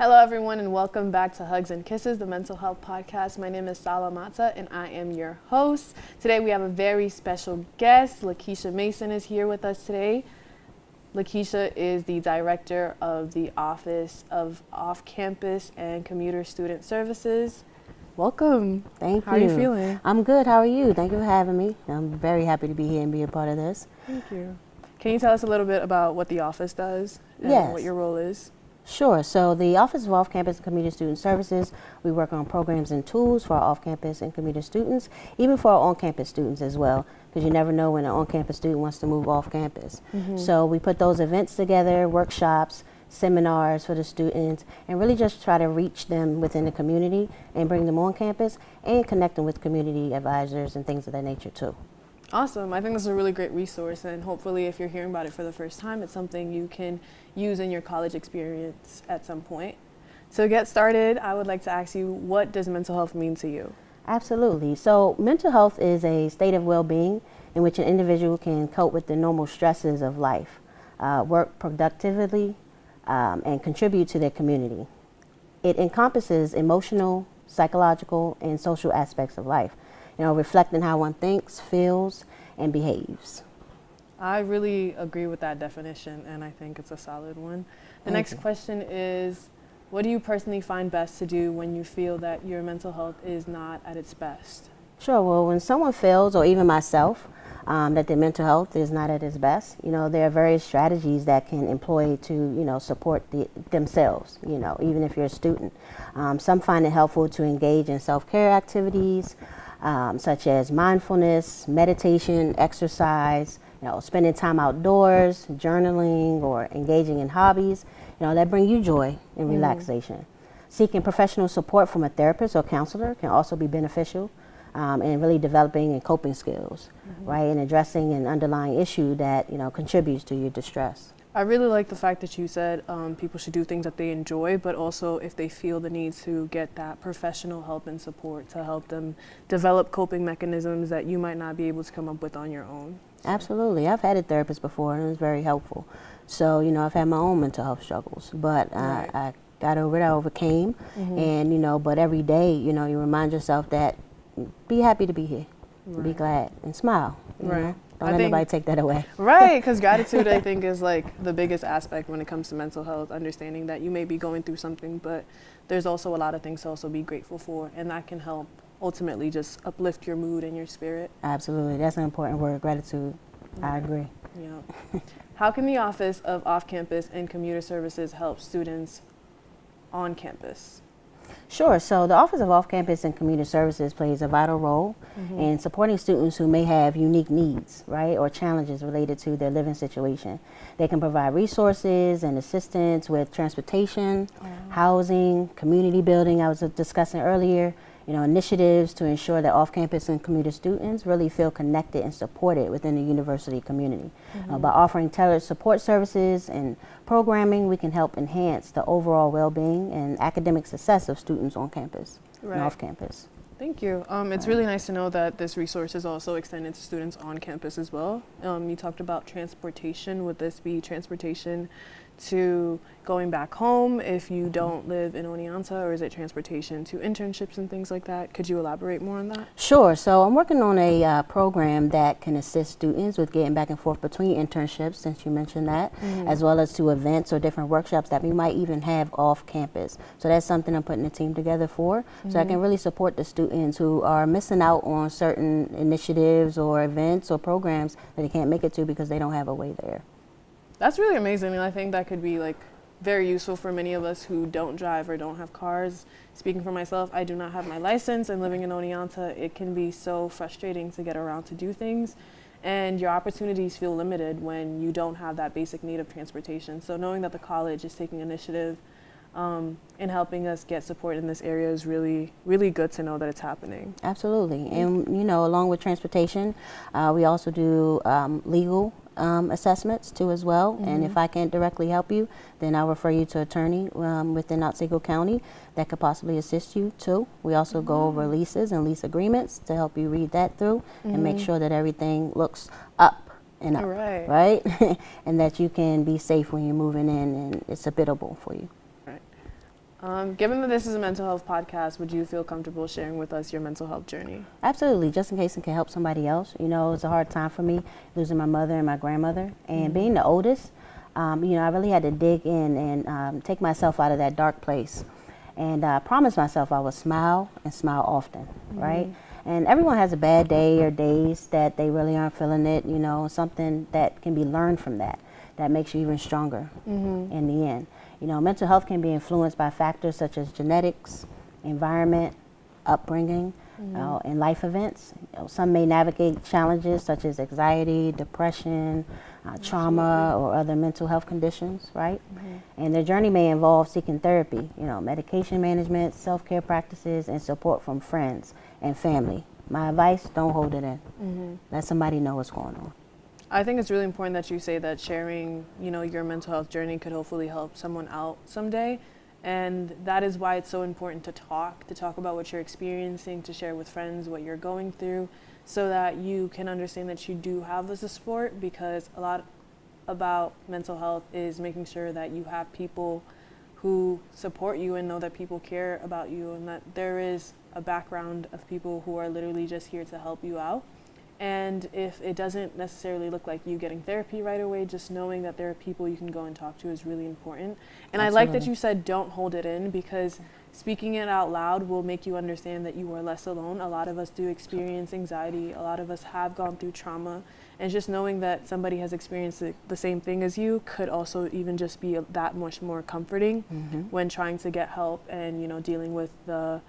Hello everyone and welcome back to Hugs and Kisses, the mental health podcast. My name is Sala Mata and I am your host. Today we have a very special guest. Lakisha Mason is here with us today. Lakisha is the director of the Office of Off-Campus and Commuter Student Services. Welcome. Thank you. How are you feeling? I'm good. How are you? Thank you for having me. I'm very happy to be here and be a part of this. Thank you. Can you tell us a little bit about what the office does and what your role is? Sure. So the Office of Off-Campus and Commuter Student Services, we work on programs and tools for our off-campus and commuter students, even for our on-campus students as well, because you never know when an on-campus student wants to move off-campus. So we put those events together, workshops, seminars for the students, and really just try to reach them within the community and bring them on campus and connect them with community advisors and things of that nature too. Awesome. I think this is a really great resource, and hopefully if you're hearing about it for the first time, it's something you can use in your college experience at some point. To get started, I would like to ask you, what does mental health mean to you? Absolutely. So mental health is a state of well-being in which an individual can cope with the normal stresses of life, work productively, and contribute to their community. It encompasses emotional, psychological, and social aspects of life, reflecting how one thinks, feels, and behaves. I really agree with that definition, and I think it's a solid one. The next question is, what do you personally find best to do when you feel that your mental health is not at its best? Sure. Well, when someone feels, or even myself, that their mental health is not at its best, there are various strategies that can employ to, support themselves, even if you're a student. Some find it helpful to engage in self-care activities, such as mindfulness, meditation, exercise, spending time outdoors, journaling, or engaging in hobbies, that bring you joy and relaxation. Seeking professional support from a therapist or counselor can also be beneficial in really developing and coping skills, right, and addressing an underlying issue that, contributes to your distress. I really like the fact that you said people should do things that they enjoy, but also if they feel the need to get that professional help and support to help them develop coping mechanisms that you might not be able to come up with on your own. Absolutely. I've had a therapist before and it was very helpful. So, I've had my own mental health struggles, but I got over it, I overcame, and, but every day, you remind yourself that be happy to be here, be glad, and smile, Right. Don't let anybody take that away. Right, because gratitude, I think, is like the biggest aspect when it comes to mental health, understanding that you may be going through something, but there's also a lot of things to also be grateful for, and that can help ultimately just uplift your mood and your spirit. Absolutely. That's an important word, gratitude. I agree. Yeah. How can the Office of Off-Campus and Commuter Services help students on campus? Sure. So the Office of Off-Campus and Commuter Services plays a vital role in supporting students who may have unique needs, right, or challenges related to their living situation. They can provide resources and assistance with transportation, housing, community building, I was discussing earlier, initiatives to ensure that off-campus and commuter students really feel connected and supported within the university community. By offering tailored support services and programming, we can help enhance the overall well-being and academic success of students on campus and off campus. Thank you. It's really nice to know that this resource is also extended to students on campus as well. You talked about transportation. Would this be transportation to going back home if you don't live in Oneonta, or is it transportation to internships and things like that? Could you elaborate more on that? Sure. So I'm working on a program that can assist students with getting back and forth between internships, since you mentioned that, as well as to events or different workshops that we might even have off campus. So that's something I'm putting a team together for, so I can really support the students who are missing out on certain initiatives or events or programs that they can't make it to because they don't have a way there. That's really amazing, and I think that could be like very useful for many of us who don't drive or don't have cars. Speaking for myself, I do not have my license, and living in Oneonta, it can be so frustrating to get around to do things, and your opportunities feel limited when you don't have that basic need of transportation. So knowing that the college is taking initiative in helping us get support in this area is really, really good to know that it's happening. Absolutely. And, along with transportation, we also do legal assessments too as well. And if I can't directly help you, then I'll refer you to an attorney within Otsego County that could possibly assist you too. We also go over leases and lease agreements to help you read that through and make sure that everything looks up and up, right? And that you can be safe when you're moving in and it's habitable for you. Given that this is a mental health podcast, would you feel comfortable sharing with us your mental health journey? Absolutely, just in case it can help somebody else. You know, it was a hard time for me losing my mother and my grandmother, and being the oldest, you know, I really had to dig in and take myself out of that dark place, and promise myself I would smile and smile often, right? And everyone has a bad day or days that they really aren't feeling it, you know, something that can be learned from that makes you even stronger in the end. You know, mental health can be influenced by factors such as genetics, environment, upbringing, and life events. You know, some may navigate challenges such as anxiety, depression, trauma, or other mental health conditions, right? And their journey may involve seeking therapy, you know, medication management, self-care practices, and support from friends and family. My advice, don't hold it in. Let somebody know what's going on. I think it's really important that you say that sharing, you know, your mental health journey could hopefully help someone out someday. And that is why it's so important to talk about what you're experiencing, to share with friends what you're going through, so that you can understand that you do have the support, because a lot about mental health is making sure that you have people who support you and know that people care about you, and that there is a background of people who are literally just here to help you out. And if it doesn't necessarily look like you getting therapy right away, just knowing that there are people you can go and talk to is really important. And I like that you said don't hold it in, because speaking it out loud will make you understand that you are less alone. A lot of us do experience anxiety. A lot of us have gone through trauma. And just knowing that somebody has experienced the same thing as you could also even just be that much more comforting when trying to get help and, you know, dealing with the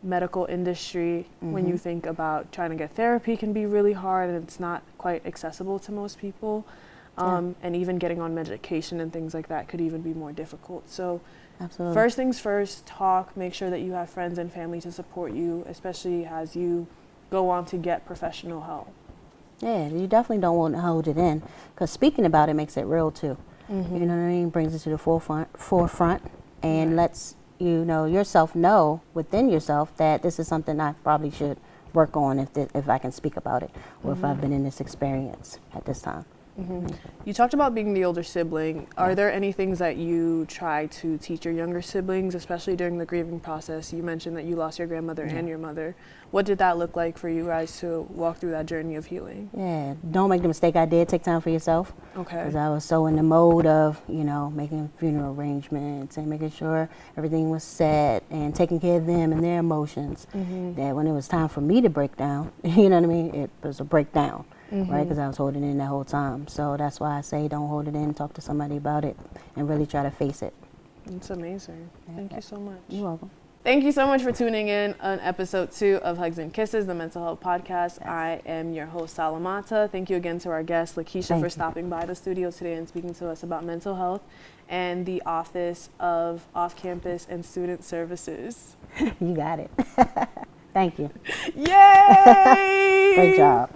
medical industry. When you think about trying to get therapy can be really hard, and it's not quite accessible to most people. And even getting on medication and things like that could even be more difficult. So first things first, talk, make sure that you have friends and family to support you, especially as you go on to get professional help. Yeah, you definitely don't want to hold it in, because speaking about it makes it real too. You know what I mean? Brings it to the forefront and lets you know yourself know within yourself that this is something I probably should work on if I can speak about it, or if I've been in this experience at this time. You talked about being the older sibling. Are there any things that you try to teach your younger siblings, especially during the grieving process? You mentioned that you lost your grandmother and your mother. What did that look like for you guys to walk through that journey of healing? Yeah, don't make the mistake I did. Take time for yourself. Okay. Because I was so in the mode of, you know, making funeral arrangements and making sure everything was set and taking care of them and their emotions, that when it was time for me to break down, you know what I mean, it was a breakdown. Right, because I was holding it in that whole time. So that's why I say don't hold it in, talk to somebody about it, and really try to face it. It's amazing. Thank you so much. You're welcome. Thank you so much for tuning in on episode 2 of Hugs and Kisses, the Mental Health Podcast. I am your host, Salamata. Thank you again to our guest, Lakisha, for stopping by the studio today and speaking to us about mental health and the Office of Off-Campus and Student Services. You got it. Thank you. Yay! Great job.